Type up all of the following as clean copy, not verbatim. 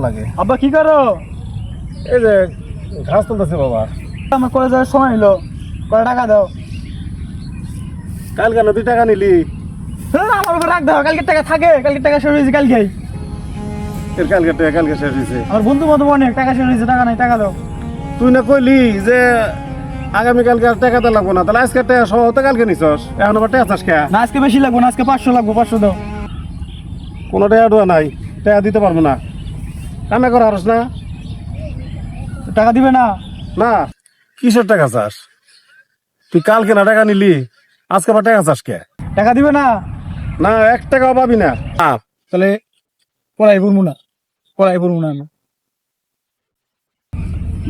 লাগে। আব্বা কি করো? এই যে ঘাস তুলতেছে বাবা। আমার কলেজ যাওয়ার সময় হলো, কয় টাকা দাও। কাল কেন 2 টাকা নিলি? আমার উপর রাখ দাও, কালকে টাকা থাকে, কালকে টাকা শেষ হয়েছে কালকে। কালকে শেষ হয়েছে। আমার বন্ধু বান্ধব অনেক, টাকা শেষ হয়েছে, টাকা নাই, টাকা দাও। তুই না কইলি যে আগামীকালকে আর টাকাতে লাগবো না, তাহলে আজকে টাকা সহ তো কালকে নিছস, এখন আবার টাকা চাস কে? না আজকে বেশি লাগবো না, আজকে 500 লাগবো, 500 দাও। কোনো টাকা ডোয়া নাই, টাকা দিতে পারবো না। কামে করা হারস না? টাকা দিবে না? না। কিসের টাকা চাস? তুই কালকে না টাকা নিলি, আজকে আবার টাকা চাস কে? টাকা দিবে না? না, 1 টাকাও পাবি না। তাহলে পড়াই পড়বো না, পড়াই পড়বো না।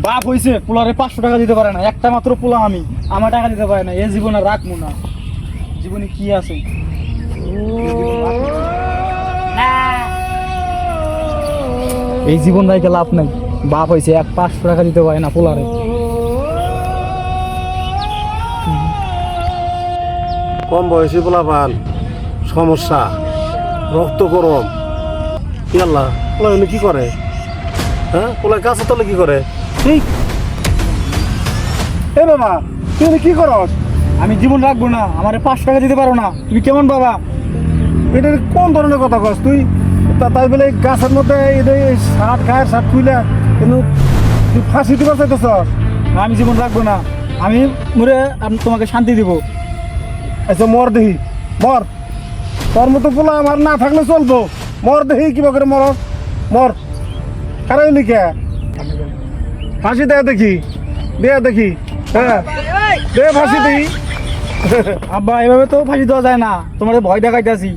বাপ হয়েছে পোলারে 500 টাকা দিতে পারে না, একটা মাত্র পোলা আমি, আমার টাকা দিতে পারে না, এ জীবন আর রাখবো না। জীবনে কি আছে? এই জীবন রাইকে লাভ নাই। বাপ হয়েছে 500 টাকা দিতে পারে না পোলারে। কম বয়সী পোলাপান, সমস্যা, রক্ত গরম। কি আল্লাহ, পোলা এনে কি করে? হ্যাঁ, পোলা কাছে তলে কি করে? ঠিক। এ বাবা, তুই এনে কি করস? আমি জীবন রাখবো না, আমার 500 টাকা দিতে পারো না, তুমি কেমন বাবা? এটা কোন ধরনের কথা কস তুই? তাই বলে গাছের মধ্যে শার্ট খায়, শার্ট খুইলা কিন্তু তুই ফাঁসি দিবার চাইতেছ? আমি জীবন রাখবো না, আমি মরে আমি তোমাকে শান্তি দিব। আচ্ছা মর দেখি, মর। তোর মতো পোলা আমার না থাকলে চলবো। মর দেখি কিবা করে মর, মর। কারাই লিখে ফাঁসি দেয়া দেখি, দেয়া দেখি। হ্যাঁ, দে ফাঁসি দেখি। আব্বা এভাবে তো ফাঁসি দেওয়া যায় না, তোমার ভয় দেখাইতেছি,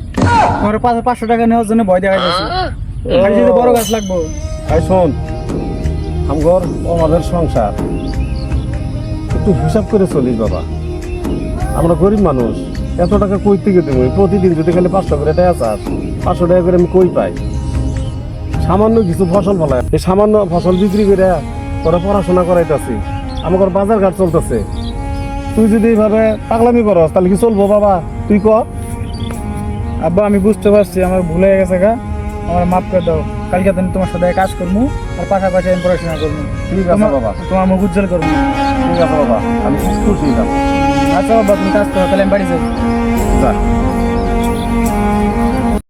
তোমার 500 টাকা নেওয়ার জন্য ভয় দেখাইতেছি। ফাঁসি দিতে বড় গাছ লাগবো। ভাই শোন, আমগর আমাদের সংসার একটু হিসাব করে চলিস বাবা। আমরা গরিব মানুষ, এত টাকা কই থেকে দেবো? প্রতিদিন যদি খালি 500 করে টাকা চাস, 500 টাকা করে আমি কই পাই? সামান্য কিছু ফসল ফলায়, এই সামান্য ফসল বিক্রি করে তোরা পড়াশোনা করাইতেছি, আমার বাজার ঘাট চলতেছে। তুই যদি এইভাবে পাগলামি করস তাহলে কি চলবো বাবা? তুই ক। আব্বা আমি বুঝতে পারছি, আমার ভুল হয়ে গেছে গা, আমার মাফ করে দাও। কালকে আমি তোমার সাথে কাজ করবো, আর পাশাপাশি আমি পড়াশোনা করবো। ঠিক আছে বাবা, তোমার মুখ উজ্জ্বল করবো। ঠিক আছে বাবা, আমি খুশি হলাম। আচ্ছা বাবা, তুমি কাজ করো, তাহলে আমি বাড়ি যাই। যা।